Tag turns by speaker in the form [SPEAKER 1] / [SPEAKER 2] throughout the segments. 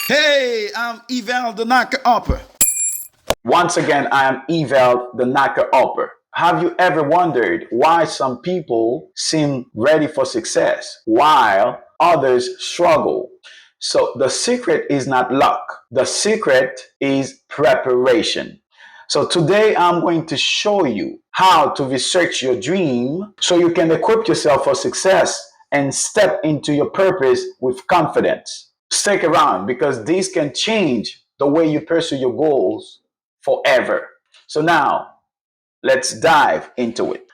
[SPEAKER 1] Hey, I'm Eval the Knocker Upper.
[SPEAKER 2] Once again, I am Eval, the knocker upper. Have you ever wondered why some people seem ready for success while others struggle? So the secret is not luck. The secret is preparation. So today I'm going to show you how to research your dream so you can equip yourself for success and step into your purpose with confidence. Stick around because this can change the way you pursue your goals forever. So now let's dive into it.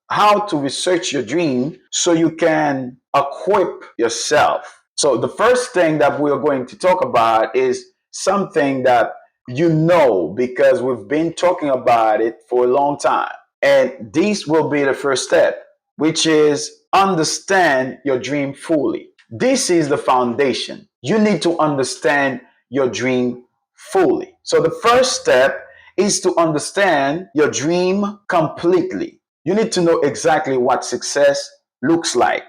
[SPEAKER 2] How to research your dream so you can equip yourself. So the first thing that we're going to talk about is something that you know because we've been talking about it for a long time. And this will be the first step, which is understand your dream fully. This is the foundation. You need to understand your dream fully. So the first step is to understand your dream completely. You need to know exactly what success looks like.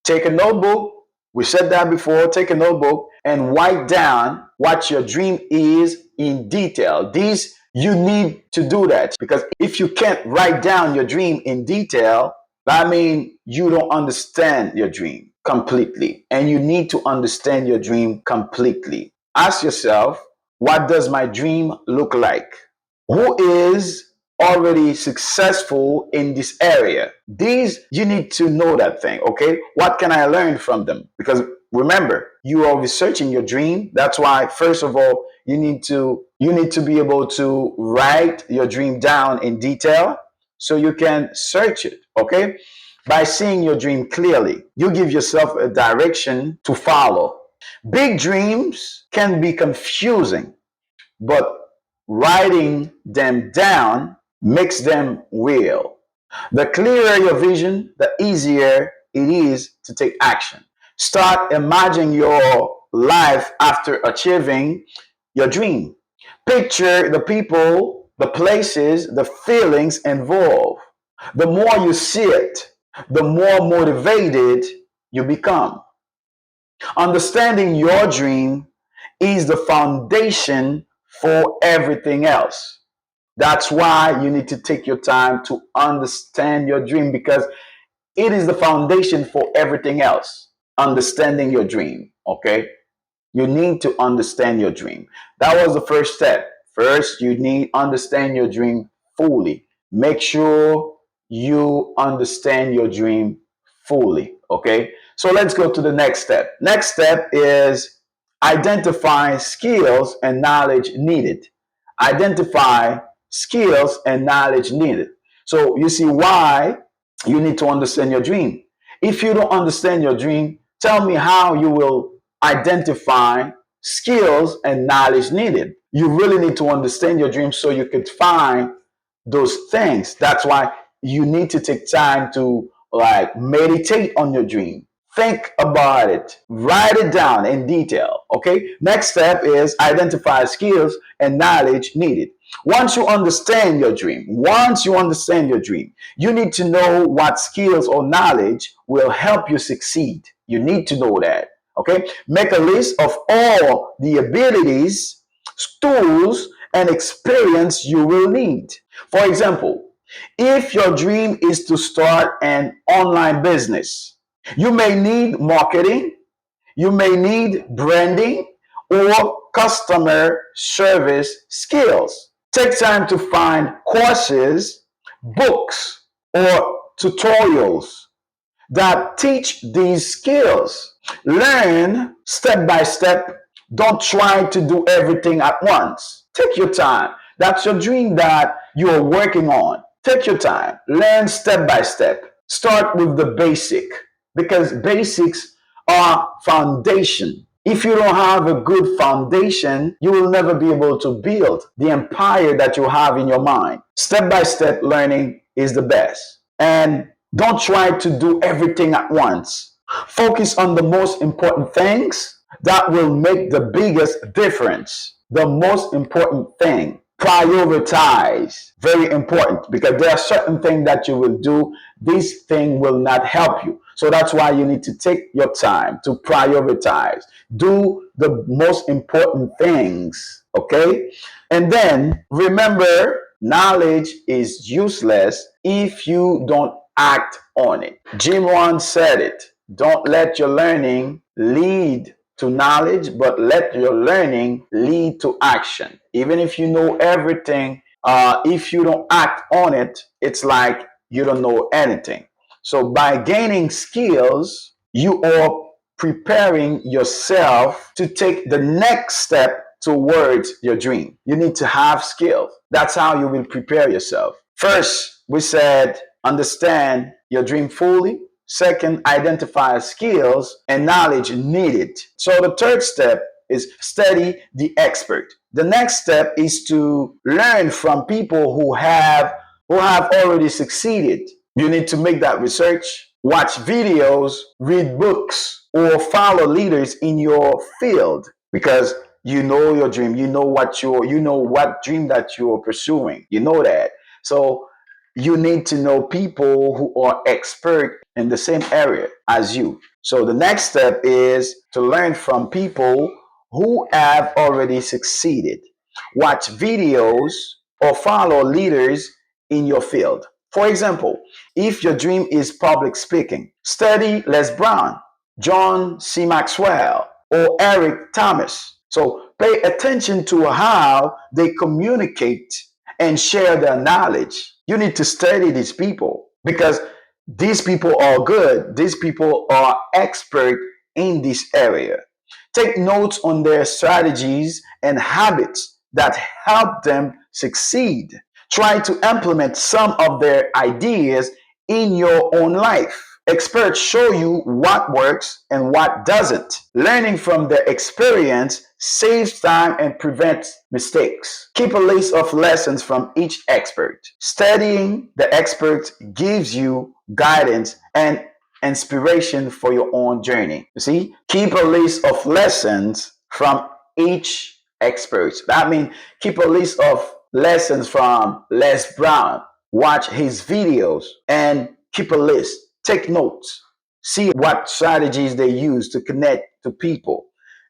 [SPEAKER 2] Take a notebook. We said that before. Take a notebook and write down what your dream is in detail. These you need to do that because if you can't write down your dream in detail, I mean, you don't understand your dream completely. And you need to understand your dream completely. Ask yourself, what does my dream look like? Who is already successful in this area? These, you need to know that thing, okay? What can I learn from them? Because remember, you are researching your dream. That's why, first of all, you need to be able to write your dream down in detail so you can search it, okay? By seeing your dream clearly, you give yourself a direction to follow. Big dreams can be confusing, but writing them down makes them real. The clearer your vision, the easier it is to take action. Start imagining your life after achieving your dream. Picture the people, the places, the feelings involved. The more you see it, the more motivated you become. Understanding your dream is the foundation for everything else. That's why you need to take your time to understand your dream because it is the foundation for everything else. Understanding your dream, okay? You need to understand your dream. That was the first step. First, you need to understand your dream fully. Make sure you understand your dream fully, okay? So let's go to the next step. Next step is identify skills and knowledge needed. Identify skills and knowledge needed. So you see why you need to understand your dream. If you don't understand your dream, tell me how you will identify skills and knowledge needed. You really need to understand your dream so you could find those things. That's why you need to take time to like meditate on your dream. Think about it. Write it down in detail. Okay. Next step is identify skills and knowledge needed. Once you understand your dream, you need to know what skills or knowledge will help you succeed. You need to know that. Okay. Make a list of all the abilities, tools, and experience you will need. For example, if your dream is to start an online business, you may need marketing, you may need branding or customer service skills. Take time to find courses, books, or tutorials that teach these skills. Learn step by step. Don't try to do everything at once. Take your time. That's your dream that you are working on. Take your time. Learn step by step. Start with the basic because basics are foundation. If you don't have a good foundation, you will never be able to build the empire that you have in your mind. Step by step learning is the best. And don't try to do everything at once. Focus on the most important things that will make the biggest difference. The most important thing. Prioritize. Very important because there are certain things that you will do. This thing will not help you. So that's why you need to take your time to prioritize. Do the most important things, okay? And then remember, knowledge is useless if you don't act on it. Jim Rohn said it. Don't let your learning lead to knowledge, but let your learning lead to action. Even if you know everything, if you don't act on it, it's like you don't know anything. So by gaining skills, you are preparing yourself to take the next step towards your dream. You need to have skills. That's how you will prepare yourself. First, we said understand your dream fully. Second, identify skills and knowledge needed. So the third step is study the expert. The next step is to learn from people who have already succeeded. You need to make that research, watch videos, read books, or follow leaders in your field because you know your dream. You know what dream that you're pursuing. You know that. So you need to know people who are expert in the same area as you. So the next step is to learn from people who have already succeeded. Watch videos or follow leaders in your field. For example, if your dream is public speaking, study Les Brown, John C. Maxwell, or Eric Thomas. So pay attention to how they communicate and share their knowledge. You need to study these people because these people are good. These people are expert in this area. Take notes on their strategies and habits that help them succeed. Try to implement some of their ideas in your own life. Experts show you what works and what doesn't. Learning from their experience saves time and prevents mistakes. Keep a list of lessons from each expert. Studying the expert gives you guidance and inspiration for your own journey. You see, keep a list of lessons from each expert. That means keep a list of lessons from Les Brown. Watch his videos and keep a list. Take notes. See what strategies they use to connect to people.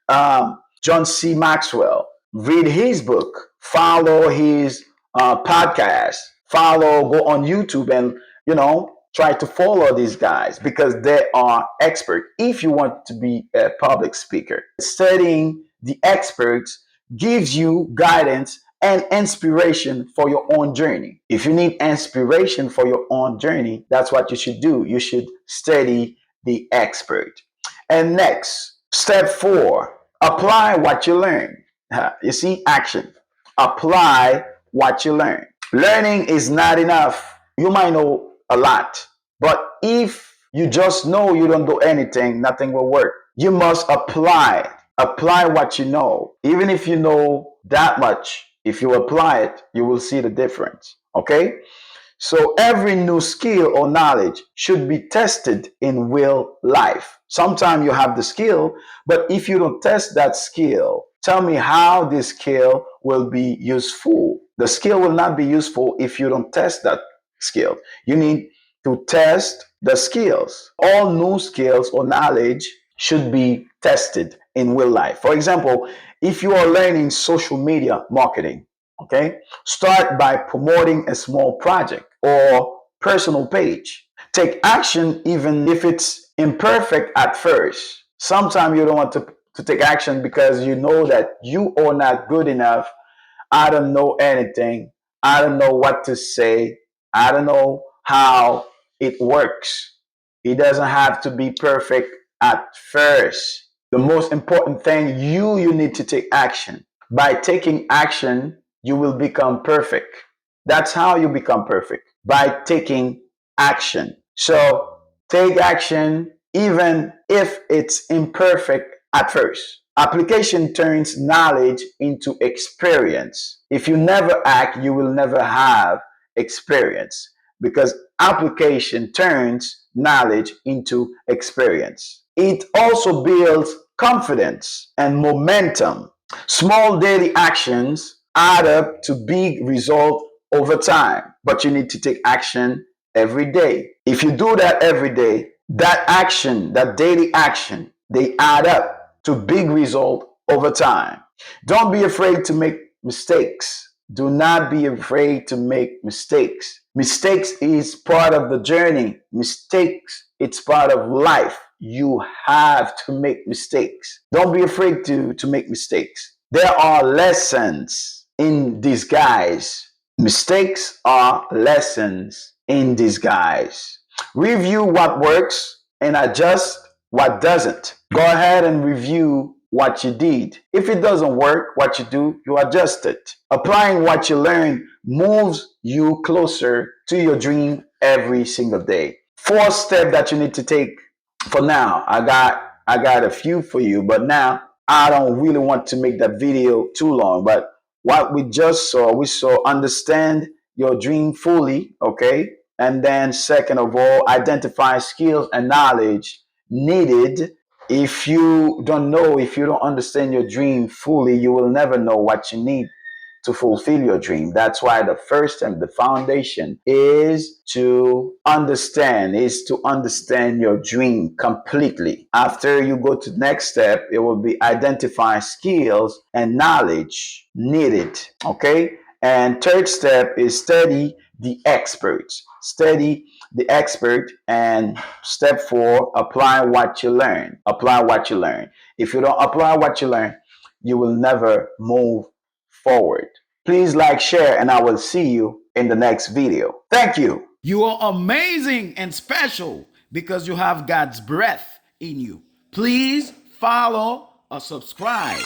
[SPEAKER 2] John C. Maxwell. Read his book. Follow his podcast. Go on YouTube and try to follow these guys because they are expert. If you want to be a public speaker, studying the experts gives you guidance and inspiration for your own journey. If you need inspiration for your own journey, that's what you should do. You should study the expert. And next, step 4, apply what you learn. You see, action. Apply what you learn. Learning is not enough. You might know a lot, but if you just know you don't do anything, nothing will work. You must apply. Apply what you know. Even if you know that much, if you apply it, you will see the difference. Okay? So every new skill or knowledge should be tested in real life. Sometimes you have the skill, but if you don't test that skill, tell me how this skill will be useful. The skill will not be useful if you don't test that skill. You need to test the skills. All new skills or knowledge should be tested in real life. For example, if you are learning social media marketing, okay, start by promoting a small project or personal page. Take action even if it's imperfect at first. Sometimes you don't want to take action because you know that you are not good enough. I don't know anything. I don't know what to say. I don't know how it works. It doesn't have to be perfect at first. The most important thing, you need to take action. By taking action, you will become perfect. That's how you become perfect, by taking action. So take action even if it's imperfect at first. Application turns knowledge into experience. If you never act, you will never have experience because application turns knowledge into experience. It also builds confidence and momentum. Small daily actions add up to big results over time, but you need to take action every day. If you do that every day, That action, that daily action, they add up to big result over time. Don't be afraid to make mistakes. Do not be afraid to make mistakes. Mistakes is part of the journey. Mistakes, it's part of life. You have to make mistakes. Don't be afraid to make mistakes. There are lessons in disguise. Mistakes are lessons in disguise. Review what works and adjust what doesn't. Go ahead and review what you did. If it doesn't work, what you do, you adjust it. Applying what you learn moves you closer to your dream every single day. Four steps that you need to take for now. I got a few for you, but now I don't really want to make that video too long. But what we just saw, we saw understand your dream fully, okay? And then, second of all, identify skills and knowledge needed. If you don't know, if you don't understand your dream fully, you will never know what you need to fulfill your dream. That's why the first and the foundation is to understand your dream completely. After you go to the next step, it will be identify skills and knowledge needed. Okay. And third step is study the experts. Study the expert. And step four, apply what you learn. Apply what you learn. If you don't apply what you learn, you will never move forward. Please like, share, and I will see you in the next video. Thank you.
[SPEAKER 1] You are amazing and special because you have God's breath in you. Please follow or subscribe.